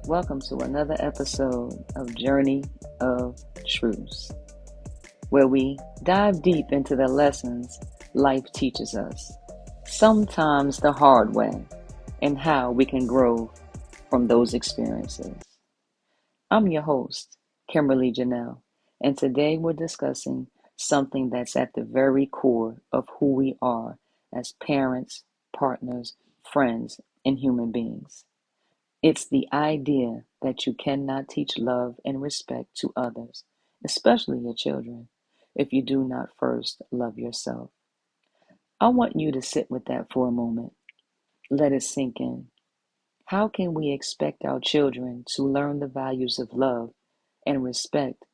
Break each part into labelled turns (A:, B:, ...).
A: Welcome to another episode of Journey of Truths, where we dive deep into the lessons life teaches us, sometimes the hard way, and how we can grow from those experiences. I'm your host, Kimberly Janelle, and today we're discussing something that's at the very core of who we are as parents, partners, friends, and human beings. It's the idea that you cannot teach love and respect to others, especially your children, if you do not first love yourself. I want you to sit with that for a moment. Let it sink in. How can we expect our children to learn the values of love and respect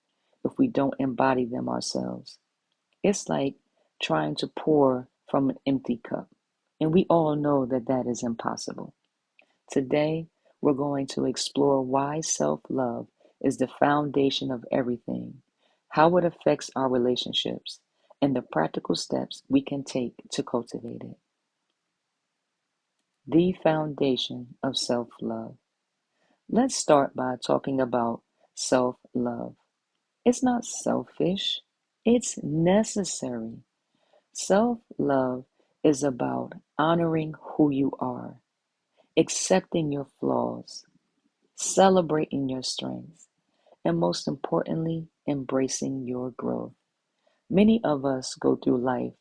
A: if we don't embody them ourselves? It's like trying to pour from an empty cup, and we all know that that is impossible. Today, we're going to explore why self-love is the foundation of everything, how it affects our relationships, and the practical steps we can take to cultivate it. The foundation of self-love. Let's start by talking about self-love. It's not selfish, it's necessary. Self-love is about honoring who you are, accepting your flaws, celebrating your strengths, and most importantly, embracing your growth. Many of us go through life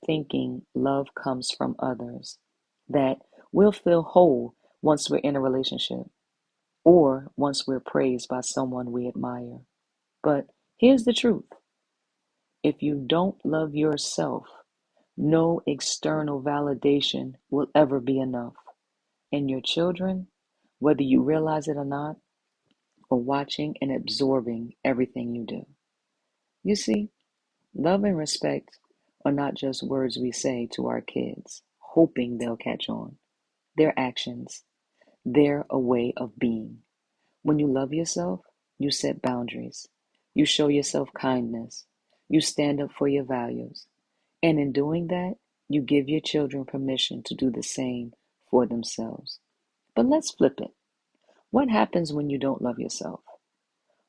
A: thinking love comes from others, that we'll feel whole once we're in a relationship or once we're praised by someone we admire. But here's the truth: if you don't love yourself, no external validation will ever be enough. And your children, whether you realize it or not, are watching and absorbing everything you do. You see, love and respect are not just words we say to our kids, hoping they'll catch on. They're actions. They're a way of being. When you love yourself, you set boundaries. You show yourself kindness. You stand up for your values. And in doing that, you give your children permission to do the same for themselves. But let's flip it. What happens when you don't love yourself?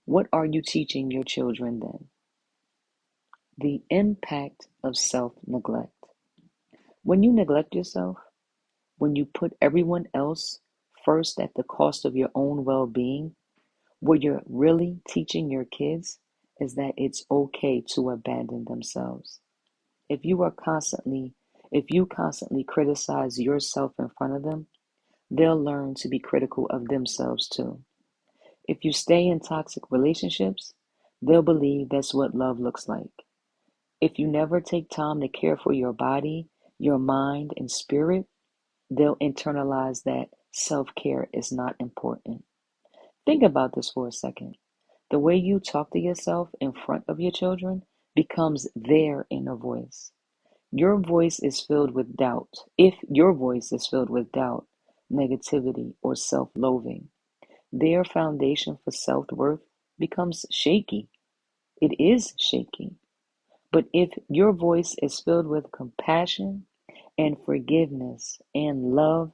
A: What are you teaching your children then? The impact of self-neglect. When you neglect yourself, when you put everyone else first at the cost of your own well-being, what you're really teaching your kids is that it's okay to abandon themselves. If you are constantly, if you constantly criticize yourself in front of them, they'll learn to be critical of themselves too. If you stay in toxic relationships, they'll believe that's what love looks like. If you never take time to care for your body, your mind, and spirit, they'll internalize that self-care is not important. Think about this for a second. The way you talk to yourself in front of your children becomes their inner voice. Your voice is filled with doubt. If your voice is filled with doubt, negativity, or self-loathing, their foundation for self-worth becomes shaky. It is shaky. But if your voice is filled with compassion and forgiveness and love,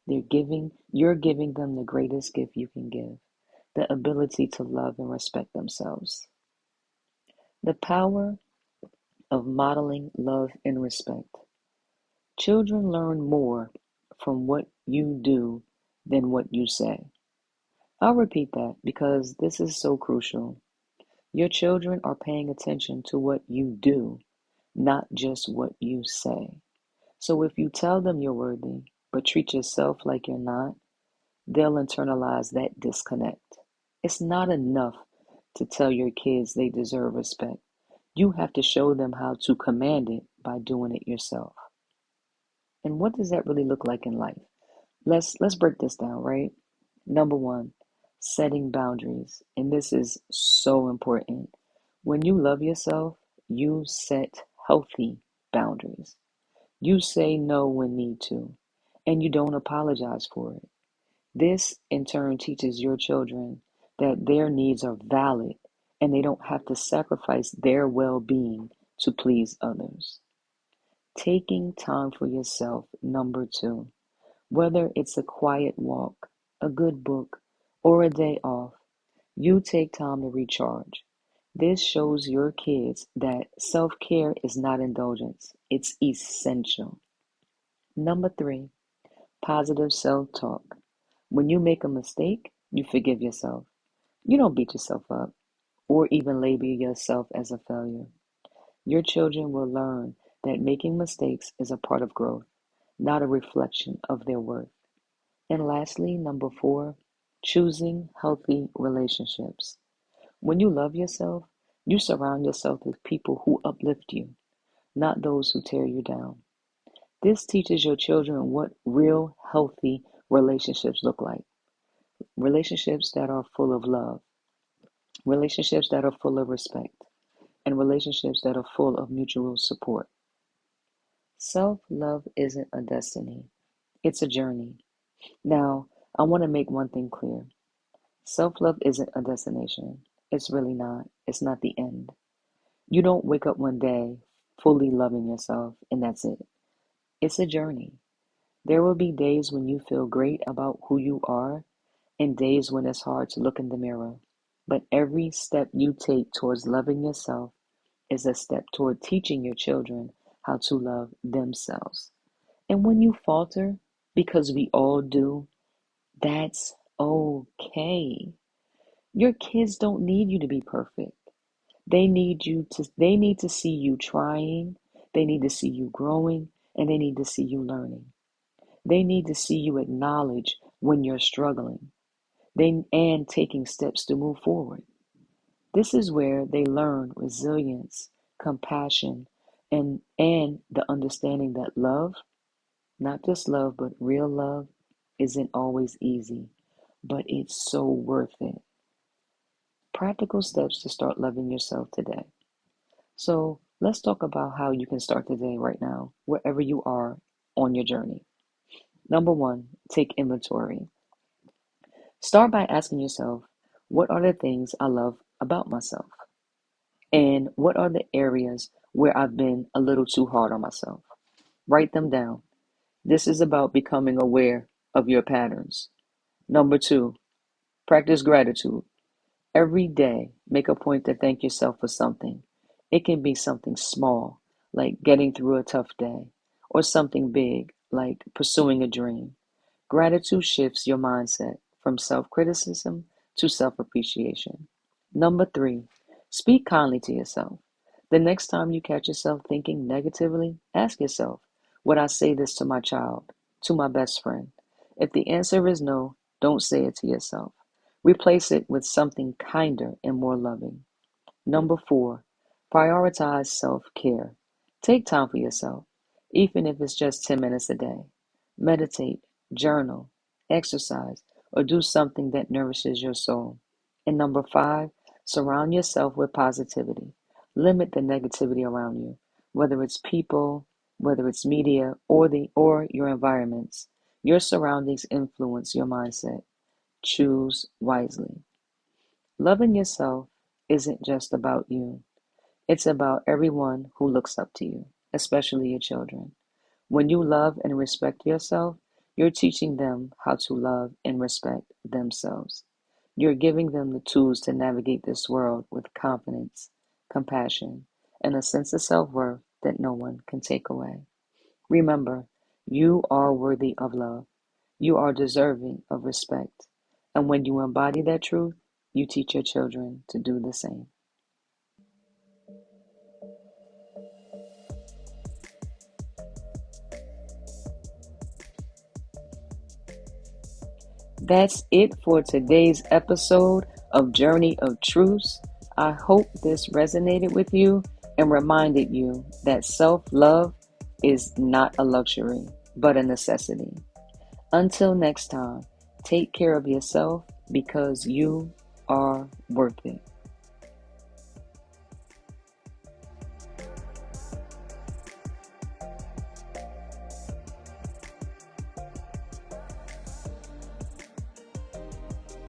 A: you're giving them the greatest gift you can give, the ability to love and respect themselves. The power of modeling love and respect. Children learn more from what you do than what you say. I'll repeat that because this is so crucial. Your children are paying attention to what you do, not just what you say. So if you tell them you're worthy, but treat yourself like you're not, they'll internalize that disconnect. It's not enough to tell your kids they deserve respect. You have to show them how to command it by doing it yourself. And what does that really look like in life? Let's break this down, right? Number one, setting boundaries. And this is so important. When you love yourself, you set healthy boundaries. You say no when need to, and you don't apologize for it. This, in turn, teaches your children that their needs are valid and they don't have to sacrifice their well-being to please others. Taking time for yourself, number two. Whether it's a quiet walk, a good book, or a day off, you take time to recharge. This shows your kids that self-care is not indulgence, it's essential. Number three, positive self-talk. When you make a mistake, you forgive yourself. You don't beat yourself up or even label yourself as a failure. Your children will learn that making mistakes is a part of growth, not a reflection of their worth. And lastly, number four, choosing healthy relationships. When you love yourself, you surround yourself with people who uplift you, not those who tear you down. This teaches your children what real healthy relationships look like. Relationships that are full of love, relationships that are full of respect, and relationships that are full of mutual support. Self-love isn't a destiny, it's a journey. Now, I want to make one thing clear. Self-love isn't a destination. It's really not. It's not the end. You don't wake up one day fully loving yourself and that's it. It's a journey. There will be days when you feel great about who you are and days when it's hard to look in the mirror. But every step you take towards loving yourself is a step toward teaching your children how to love themselves. And when you falter, because we all do, that's okay. Your kids don't need you to be perfect. They need to see you trying, they need to see you growing, and they need to see you learning. They need to see you acknowledge when you're struggling, and taking steps to move forward. This is where they learn resilience, compassion, and the understanding that love, not just love, but real love, isn't always easy, but it's so worth it. Practical steps to start loving yourself today. So let's talk about how you can start today, right now, wherever you are on your journey. Number one, take inventory. Start by asking yourself, what are the things I love about myself? And what are the areas where I've been a little too hard on myself? Write them down. This is about becoming aware of your patterns. Number two, practice gratitude. Every day, make a point to thank yourself for something. It can be something small, like getting through a tough day, or something big, like pursuing a dream. Gratitude shifts your mindset from self-criticism to self-appreciation. Number three, speak kindly to yourself. The next time you catch yourself thinking negatively, ask yourself, would I say this to my child, to my best friend? If the answer is no, don't say it to yourself. Replace it with something kinder and more loving. Number four, prioritize self-care. Take time for yourself, even if it's just 10 minutes a day. Meditate, journal, exercise, or do something that nourishes your soul. And number five, surround yourself with positivity. Limit the negativity around you, whether it's people, whether it's media, or your environments. Your surroundings influence your mindset. Choose wisely. Loving yourself isn't just about you. It's about everyone who looks up to you, especially your children. When you love and respect yourself, you're teaching them how to love and respect themselves. You're giving them the tools to navigate this world with confidence, compassion, and a sense of self-worth that no one can take away. Remember, you are worthy of love. You are deserving of respect. And when you embody that truth, you teach your children to do the same. That's it for today's episode of Journey of Truths. I hope this resonated with you and reminded you that self-love is not a luxury, but a necessity. Until next time, take care of yourself because you are worth it.